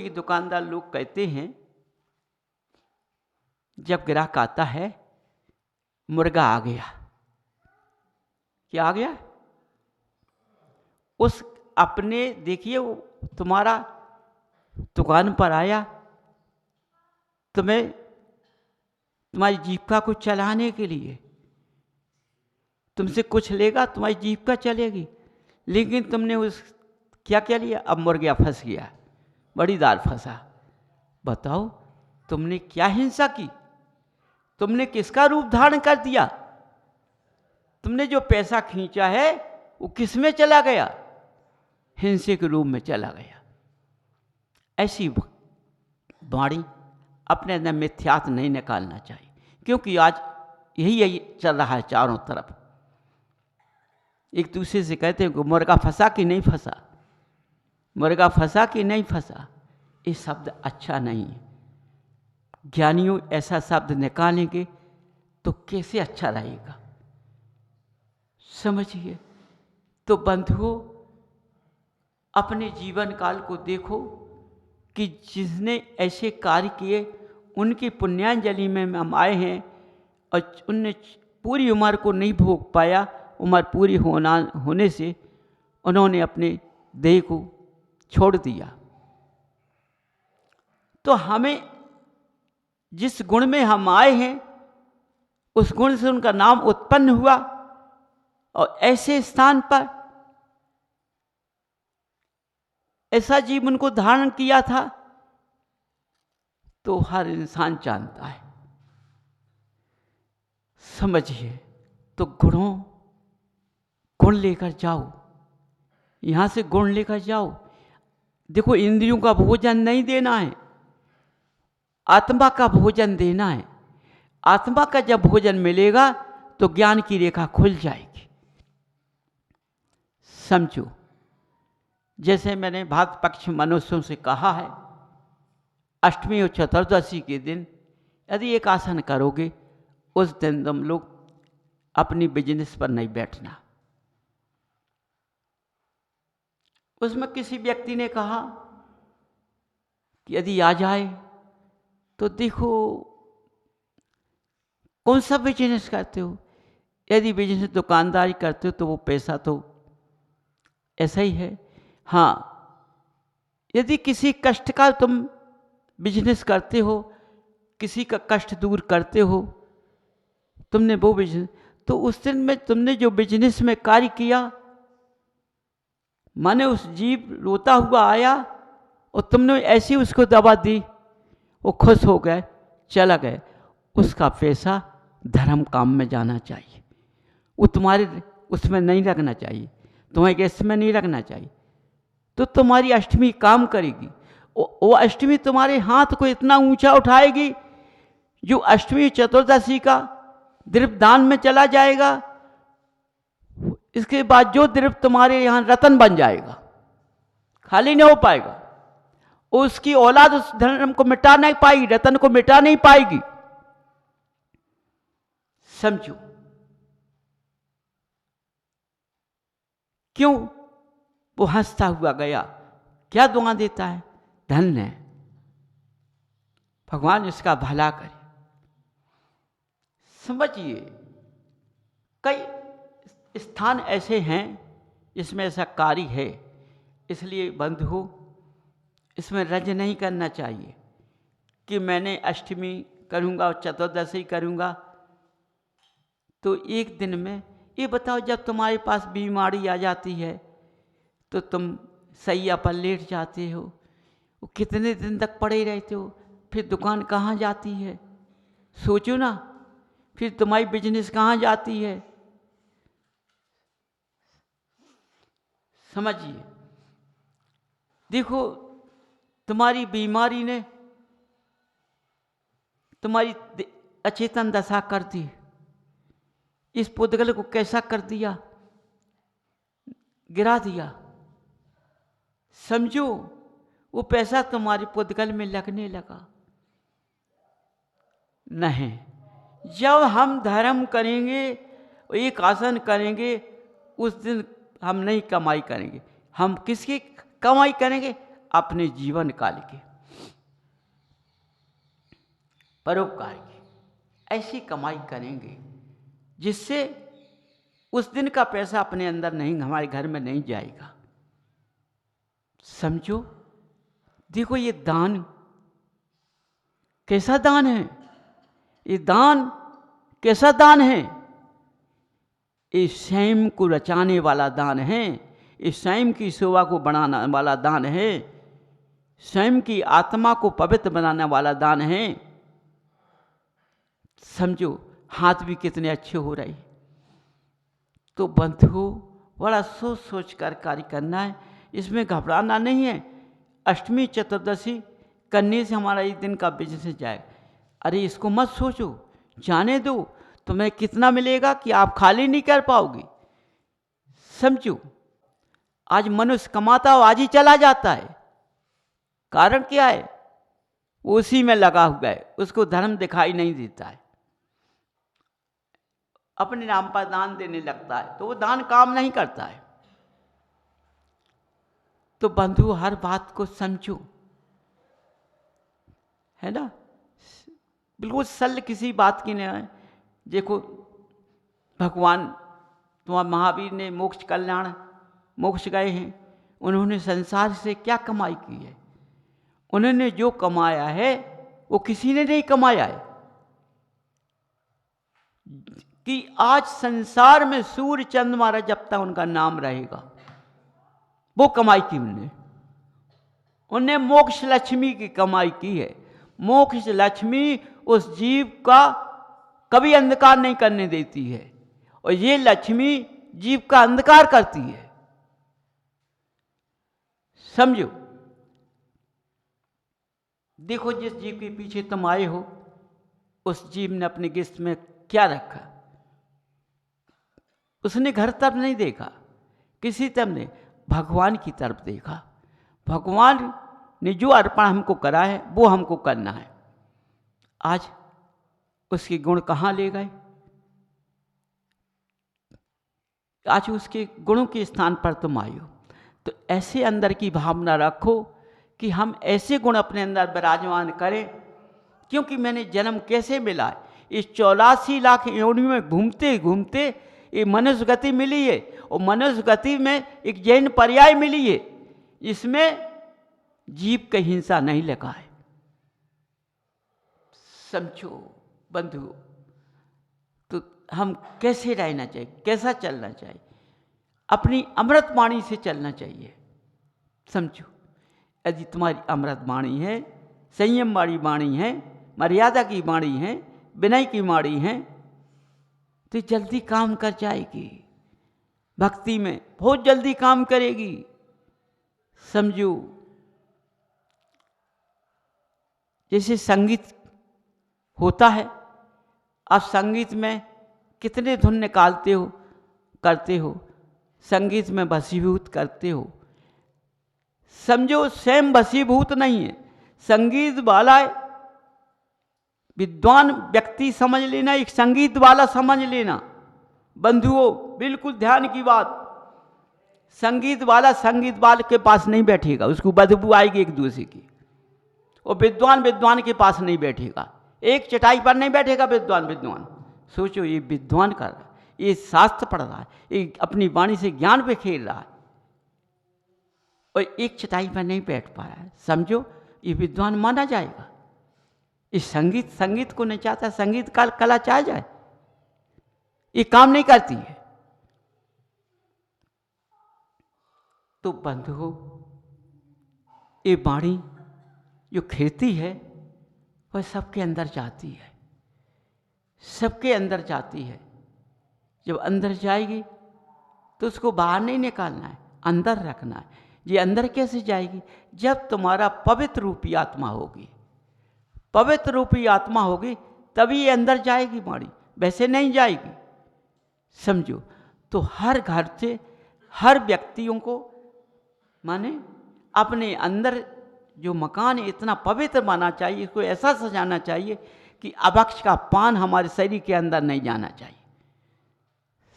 क्योंकि दुकानदार लोग कहते हैं जब ग्राहक आता है मुर्गा आ गया, क्या आ गया, उस अपने देखिए वो तुम्हारा दुकान पर आया, तुम्हें तुम्हारी जीविका को चलाने के लिए तुमसे कुछ लेगा, तुम्हारी जीविका चलेगी, लेकिन तुमने उस क्या क्या लिया, अब मुर्गा फंस गया, बड़ी दाल फंसा। बताओ तुमने क्या हिंसा की, तुमने किसका रूप धारण कर दिया, तुमने जो पैसा खींचा है वो किस में चला गया, हिंसे के रूप में चला गया। ऐसी वाणी अपने अंदर मिथ्यात्व नहीं निकालना चाहिए, क्योंकि आज यही चल रहा है चारों तरफ। एक दूसरे से कहते हैं कि मुर्गा फंसा कि नहीं फंसा, मुर्गा फंसा कि नहीं फंसा, ये शब्द अच्छा नहीं है। ज्ञानियों ऐसा शब्द निकालेंगे तो कैसे अच्छा रहेगा, समझिए। तो बंधुओं, अपने जीवन काल को देखो कि जिसने ऐसे कार्य किए उनकी पुण्यांजलि में हम आए हैं, और उनने पूरी उम्र को नहीं भोग पाया, उम्र पूरी होने से उन्होंने अपने देह को छोड़ दिया। तो हमें जिस गुण में हम आए हैं उस गुण से उनका नाम उत्पन्न हुआ, और ऐसे स्थान पर ऐसा जीवन को धारण किया था, तो हर इंसान जानता है, समझिए। तो गुण लेकर जाओ, यहां से गुण लेकर जाओ। देखो, इंद्रियों का भोजन नहीं देना है, आत्मा का भोजन देना है। आत्मा का जब भोजन मिलेगा तो ज्ञान की रेखा खुल जाएगी, समझो। जैसे मैंने भात पक्ष मनुष्यों से कहा है, अष्टमी और चतुर्दशी के दिन यदि एक आसन करोगे, उस दिन तुम लोग अपनी बिजनेस पर नहीं बैठना। उसमें किसी व्यक्ति ने कहा कि यदि आ जाए तो देखो कौन सा बिजनेस करते हो, यदि बिजनेस दुकानदारी करते हो तो वो पैसा तो ऐसा ही है। हाँ, यदि किसी कष्ट का तुम बिजनेस करते हो, किसी का कष्ट दूर करते हो, तुमने वो बिजनेस, तो उस दिन में तुमने जो बिजनेस में कार्य किया, माने उस जीव रोता हुआ आया और तुमने ऐसी उसको दवा दी, वो खुश हो गए, चला गए, उसका पैसा धर्म काम में जाना चाहिए, वो तुम्हारे उसमें नहीं लगना चाहिए, तुम्हारे गैस में नहीं लगना चाहिए। तो तुम्हारी अष्टमी काम करेगी, वो अष्टमी तुम्हारे हाथ को इतना ऊंचा उठाएगी, जो अष्टमी चतुर्दशी का द्रव्य दान में चला जाएगा। इसके बाद जो द्रव्य तुम्हारे यहाँ रतन बन जाएगा, खाली नहीं हो पाएगा, उसकी औलाद उस धर्म को मिटा नहीं पाएगी, रतन को मिटा नहीं पाएगी, समझो। क्यों? वो हंसता हुआ गया, क्या दुआ देता है, धन्य है, भगवान इसका भला करे। समझिए, कई स्थान ऐसे हैं जिसमें ऐसा कार्य है, इसलिए बंधु इसमें रज नहीं करना चाहिए कि मैंने अष्टमी करूँगा और चतुर्दशी करूँगा। तो एक दिन में ये बताओ, जब तुम्हारे पास बीमारी आ जाती है तो तुम सैया पर लेट जाते हो, वो कितने दिन तक पड़े रहते हो, फिर दुकान कहाँ जाती है, सोचो ना, फिर तुम्हारी बिजनेस कहाँ जाती है, समझिए। देखो, तुम्हारी बीमारी ने तुम्हारी अचेतन दशा कर दी, इस पुद्गल को कैसा कर दिया, गिरा दिया, समझो। वो पैसा तुम्हारे पुद्गल में लगने लगा नहीं। जब हम धर्म करेंगे, एक आसन करेंगे, उस दिन हम नहीं कमाई करेंगे, हम किसकी कमाई करेंगे, अपने जीवन काल की। परोपकार की, ऐसी कमाई करेंगे जिससे उस दिन का पैसा अपने अंदर नहीं, हमारे घर में नहीं जाएगा। समझो, देखो ये दान कैसा दान है, ये दान कैसा दान है। ये स्वयं को रचाने वाला दान है, ये स्वयं की सेवा को बढ़ाने वाला दान है, स्वयं की आत्मा को पवित्र बनाने वाला दान है। समझो, हाथ भी कितने अच्छे हो रहे। तो बंधुओं, बड़ा सोच सोच कर कार्य करना है, इसमें घबराना नहीं है। अष्टमी चतुर्दशी करने से हमारा एक दिन का बिजनेस जाए, अरे इसको मत सोचो, जाने दो, तुम्हें कितना मिलेगा कि आप खाली नहीं कर पाओगे। समझो, आज मनुष्य कमाता हो आज ही चला जाता है, कारण क्या है, उसी में लगा हुआ है, उसको धर्म दिखाई नहीं देता है, अपने नाम पर दान देने लगता है, तो वो दान काम नहीं करता है। तो बंधु, हर बात को समझो, है ना, बिल्कुल सरल किसी बात की नहीं है। देखो, भगवान तुम्हारा महावीर ने मोक्ष कल्याण मोक्ष गए हैं, उन्होंने संसार से क्या कमाई की है, उन्होंने जो कमाया है वो किसी ने नहीं कमाया है। कि आज संसार में सूर्य चंद्रमा जब तक उनका नाम रहेगा, वो कमाई की उन्हें मोक्ष लक्ष्मी की कमाई की है। मोक्ष लक्ष्मी उस जीव का कभी अंधकार नहीं करने देती है, और ये लक्ष्मी जीव का अंधकार करती है। समझो, देखो, जिस जीव के पीछे तुम आए हो, उस जीव ने अपने गिफ्ट में क्या रखा, उसने घर तरफ नहीं देखा, किसी तरफ नहीं, भगवान की तरफ देखा। भगवान ने जो अर्पण हमको करा है वो हमको करना है। आज उसके गुण कहाँ ले गए, आज उसके गुणों के स्थान पर तुम आए हो। तो ऐसे अंदर की भावना रखो कि हम ऐसे गुण अपने अंदर विराजमान करें, क्योंकि मैंने जन्म कैसे मिला है, इस 84 लाख योनि में घूमते घूमते ये मनुष्य गति मिली है, और मनुष्य गति में एक जैन पर्याय मिली है, इसमें जीव की हिंसा नहीं लगा है। समझो बंधु, तो हम कैसे रहना चाहिए, कैसा चलना चाहिए, अपनी अमृत वाणी से चलना चाहिए। समझो, यदि तुम्हारी अमृत वाणी है, संयम वाली वाणी है, मर्यादा की वाणी है, विनय की वाणी है, तो जल्दी काम कर जाएगी, भक्ति में बहुत जल्दी काम करेगी। समझो, जैसे संगीत होता है, आप संगीत में कितने धुन निकालते हो, करते हो, संगीत में वशीभूत करते हो। समझो, स्वयं वशीभूत नहीं है, संगीत वाला विद्वान व्यक्ति समझ लेना, एक संगीत वाला समझ लेना। बंधुओं, बिल्कुल ध्यान की बात, संगीत वाले के पास नहीं बैठेगा, उसको बदबू आएगी एक दूसरे की। और विद्वान के पास नहीं बैठेगा, एक चटाई पर नहीं बैठेगा विद्वान। सोचो, ये विद्वान कर रहा है, ये शास्त्र पढ़ रहा है, ये अपनी वाणी से ज्ञान पे खेल रहा है, और एक चटाई पर नहीं बैठ पा रहा है। समझो, ये विद्वान माना जाएगा। इस संगीत को नहीं चाहता, संगीत का कला चाह जाए, ये काम नहीं करती है। तो बंधुओं, ये वाणी जो खिलती है वह सबके अंदर जाती है, सबके अंदर जाती है। जब अंदर जाएगी तो उसको बाहर नहीं निकालना है, अंदर रखना है। ये अंदर कैसे जाएगी, जब तुम्हारा पवित्र रूपी आत्मा होगी, पवित्र रूपी आत्मा होगी तभी ये अंदर जाएगी वाणी, वैसे नहीं जाएगी। समझो, तो हर घर से हर व्यक्तियों को माने अपने अंदर जो मकान इतना पवित्र माना चाहिए, इसको ऐसा सजाना चाहिए कि अभक्ष का पान हमारे शरीर के अंदर नहीं जाना चाहिए।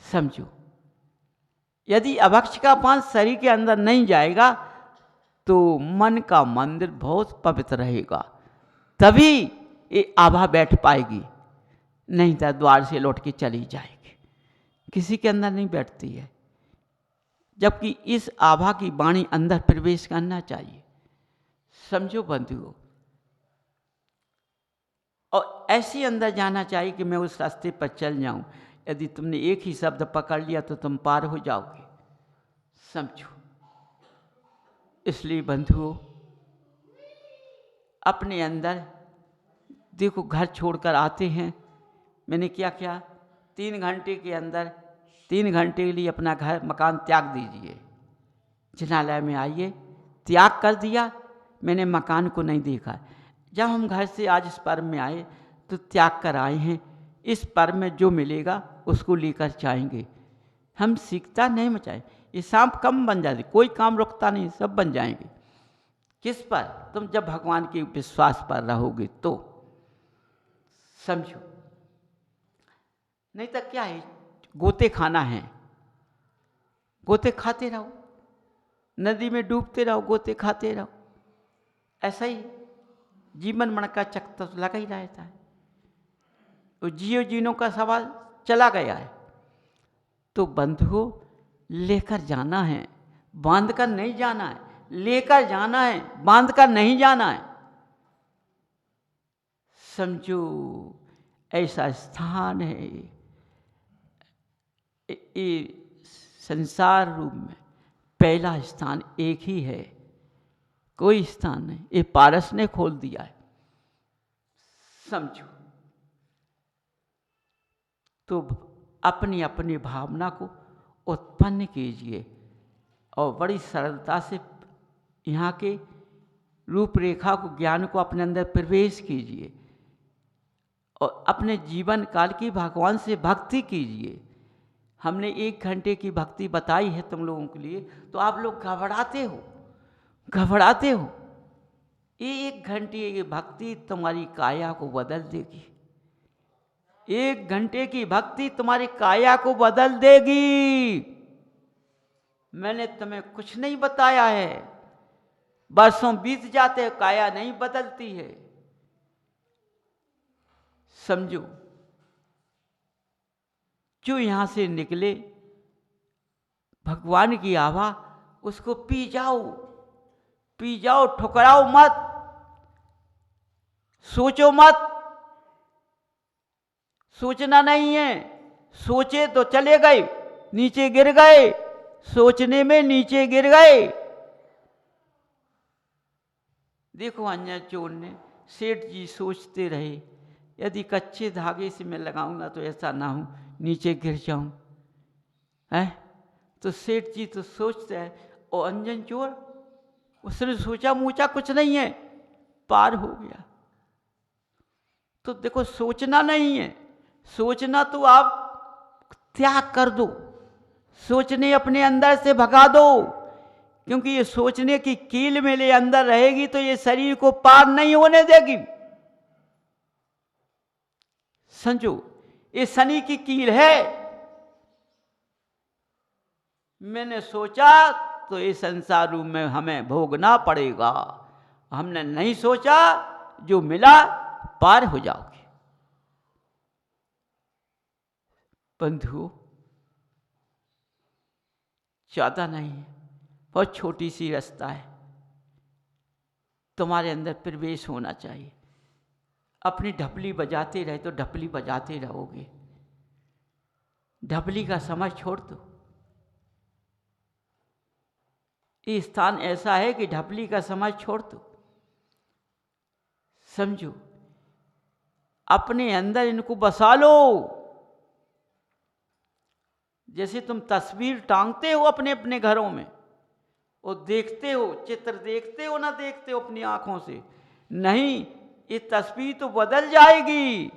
समझो, यदि अभक्ष का पान शरीर के अंदर नहीं जाएगा तो मन का मंदिर बहुत पवित्र रहेगा, तभी ये आभा बैठ पाएगी, नहीं तो द्वार से लौट के चली जाएगी, किसी के अंदर नहीं बैठती है। जबकि इस आभा की वाणी अंदर प्रवेश करना चाहिए, समझो बंधुओं। और ऐसे अंदर जाना चाहिए कि मैं उस रास्ते पर चल जाऊं। यदि तुमने एक ही शब्द पकड़ लिया तो तुम पार हो जाओगे, समझो। इसलिए बंधुओं, अपने अंदर देखो, घर छोड़कर आते हैं, मैंने क्या किया, 3 घंटे के अंदर 3 घंटे के लिए अपना घर मकान त्याग दीजिए। जिनालय में आइए, त्याग कर दिया, मैंने मकान को नहीं देखा। जब हम घर से आज इस पर्व में आए तो त्याग कर आए हैं, इस पर्व में जो मिलेगा उसको लेकर जाएंगे। हम सीखता नहीं मचाए, ये सांप कम बन जाते, कोई काम रुकता नहीं, सब बन जाएंगे। किस पर? तुम जब भगवान के विश्वास पर रहोगे तो, समझो। नहीं तो क्या है, गोते खाना है, गोते खाते रहो, नदी में डूबते रहो, गोते खाते रहो, ऐसा ही जीवन मन का चक्कर तो लगा ही रहता है। तो जियो जीनों का सवाल चला गया है। तो बंधुओं, लेकर जाना है, बांध कर नहीं जाना है, लेकर जाना है, बांध कर नहीं जाना है, समझो। ऐसा स्थान है, ये संसार रूप में पहला स्थान एक ही है, कोई स्थान नहीं, ये पारस ने खोल दिया है, समझो। तो अपनी अपनी भावना को उत्पन्न कीजिए और बड़ी सरलता से यहाँ के रूपरेखा को, ज्ञान को अपने अंदर प्रवेश कीजिए और अपने जीवन काल की भगवान से भक्ति कीजिए। हमने 1 घंटे की भक्ति बताई है तुम लोगों के लिए, तो आप लोग घबराते हो, घबराते हो। ये 1 घंटे की भक्ति तुम्हारी काया को बदल देगी। 1 घंटे की भक्ति तुम्हारी काया को बदल देगी। मैंने तुम्हें कुछ नहीं बताया है, वर्षों बीत जाते, काया नहीं बदलती है, समझो। जो यहां से निकले भगवान की आभा, उसको पी जाओ, पी जाओ, ठुकराओ मत, सोचो मत, सोचना नहीं है। सोचे तो चले गए, नीचे गिर गए, सोचने में नीचे गिर गए। देखो अन्य चोर ने, सेठ जी सोचते रहे, यदि कच्चे धागे से मैं लगाऊंगा तो ऐसा ना हो नीचे गिर जाऊं, है? तो सेठ जी तो सोचते हैं, और अंजन चोर, उसने सोचा मूचा कुछ नहीं है, पार हो गया। तो देखो, सोचना नहीं है, सोचना तो आप त्याग कर दो, सोचने अपने अंदर से भगा दो, क्योंकि ये सोचने की कील मेरे अंदर रहेगी तो ये शरीर को पार नहीं होने देगी, समझो। ये शनि की कील है। मैंने सोचा तो ये संसार रूप में हमें भोगना पड़ेगा, हमने नहीं सोचा, जो मिला पार हो जाओगे। बंधुओं, ज़्यादा नहीं है, बहुत छोटी सी रास्ता है, तुम्हारे अंदर प्रवेश होना चाहिए। अपनी ढपली बजाते रहे तो ढपली बजाते रहोगे, ढपली का समझ छोड़ दो। ये स्थान ऐसा है कि ढपली का समझ छोड़ दो, समझो। अपने अंदर इनको बसा लो। जैसे तुम तस्वीर टांगते हो अपने अपने घरों में, और देखते हो, चित्र देखते हो ना, देखते हो अपनी आंखों से, नहीं, ये तस्वीर तो बदल जाएगी,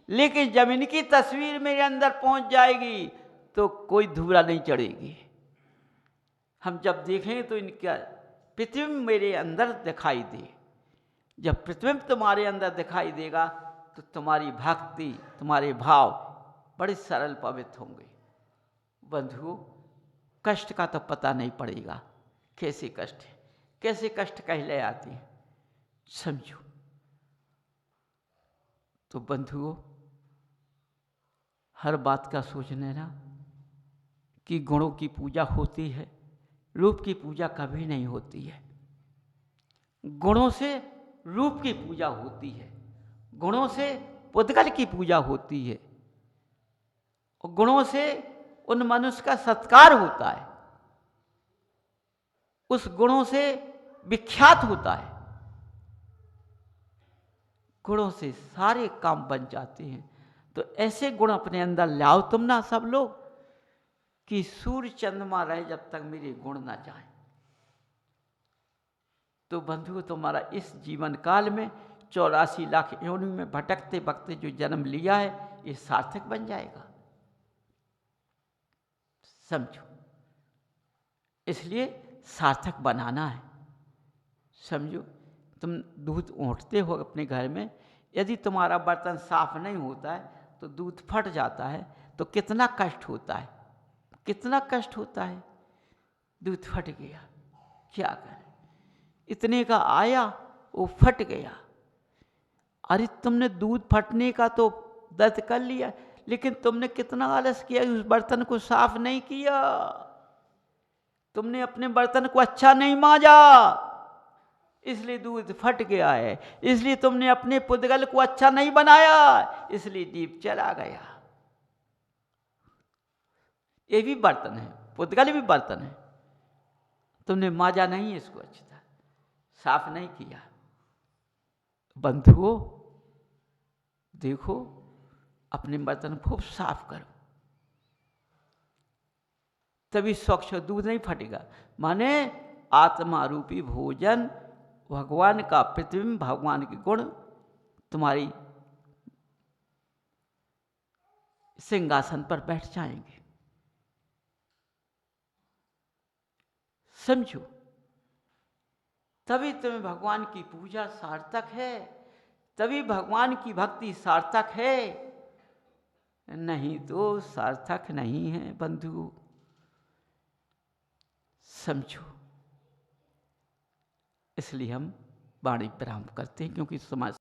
लेकिन जब इनकी तस्वीर मेरे अंदर पहुंच जाएगी तो कोई धूरा नहीं चढ़ेगी। हम जब देखेंगे तो इनका प्रतिबिंब मेरे अंदर दिखाई दे। जब प्रतिबिंब तुम्हारे अंदर दिखाई देगा तो तुम्हारी भक्ति, तुम्हारे भाव बड़े सरल पवित्र होंगे। बंधुओं, कष्ट का तो पता नहीं पड़ेगा, कैसे कष्ट है, कैसे कष्ट कहले आते हैं, समझो। तो बंधुओं, हर बात का सोच लेना कि गुणों की पूजा होती है, रूप की पूजा कभी नहीं होती है। गुणों से रूप की पूजा होती है, गुणों से पुद्गल की पूजा होती है, और गुणों से उन मनुष्य का सत्कार होता है, उस गुणों से विख्यात होता है। गुणों से सारे काम बन जाते हैं। तो ऐसे गुण अपने अंदर लाओ तुम ना सब लोग कि सूर्य चंद्रमा रहे जब तक मेरे गुण ना जाए। तो बंधुओं, तुम्हारा इस जीवन काल में 84 लाख योनि में भटकते भटकते जो जन्म लिया है, ये सार्थक बन जाएगा। समझो, इसलिए सार्थक बनाना है। समझो, तुम दूध ओंठते हो अपने घर में, यदि तुम्हारा बर्तन साफ नहीं होता है तो दूध फट जाता है, तो कितना कष्ट होता है, कितना कष्ट होता है। दूध फट गया, क्या करें, इतने का आया वो फट गया। अरे तुमने दूध फटने का तो दर्द कर लिया, लेकिन तुमने कितना आलस किया, उस बर्तन को साफ नहीं किया, तुमने अपने बर्तन को अच्छा नहीं मांजा, इसलिए दूध फट गया है। इसलिए तुमने अपने पुद्गल को अच्छा नहीं बनाया, इसलिए दीप चला गया। ये भी बर्तन है, पुद्गल भी बर्तन है, तुमने मांजा नहीं इसको अच्छी तरह, साफ नहीं किया। बंधुओं देखो, अपने बर्तन खूब साफ करो, तभी स्वच्छ दूध नहीं फटेगा। माने आत्मा रूपी भोजन, भगवान का प्रतिबिंब, भगवान के गुण तुम्हारी सिंहासन पर बैठ जाएंगे। समझो, तभी तुम्हें भगवान की पूजा सार्थक है, तभी भगवान की भक्ति सार्थक है, नहीं तो सार्थक नहीं है बंधु। समझो, इसलिए हम वाणी विराम करते हैं, क्योंकि समाज